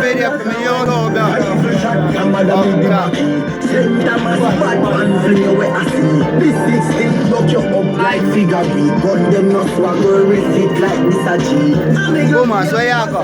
radio for me, yo, no, God. Send them a bad man, fling away a sea. This 16 lock you up like figure B. Gun them no swagger, refit like Mr. G. Come on, so yeah, go.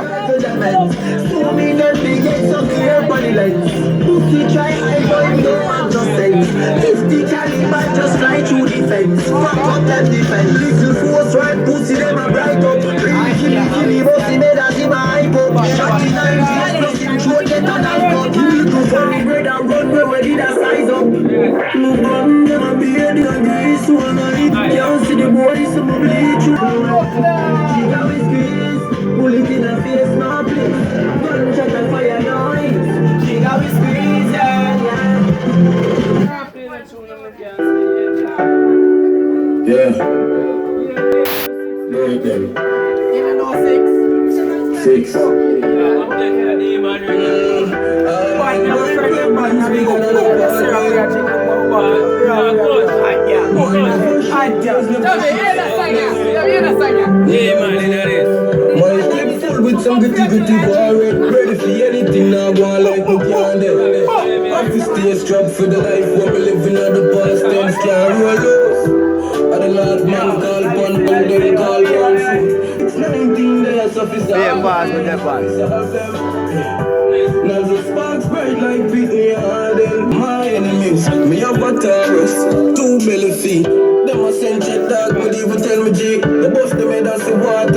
So me them big get some clear body lines. Pussy try hide but no man just sense. 50 caliber just fly through the fence. Fuck up them defense. Little force right pussy them a bright up. Killy bossy made as him a hype up. Shot in 90s plus him throat get an icon. Kill to funny bread and run where did I size up. No gun them a beard in a grease one night. Can't see the boy so me bleed through. She got me squeeze. Bullet in her face, no place. Gunshot and fire noise. She got me squeeze, yeah. Yeah. You know 6. 6. With some gritty forward, ready for anything now, go on like me can't do. Have to stay strapped for the life where we living on the past tense, can't roll loose. And the last man call upon, and they call one food. It's 19 days of his boss with that boss. Now the sparks bright like Whitney Harden. My enemies, me have a Taurus, 2 belly feet. Them a send check dog, but even tell me G. The boss them head and say what?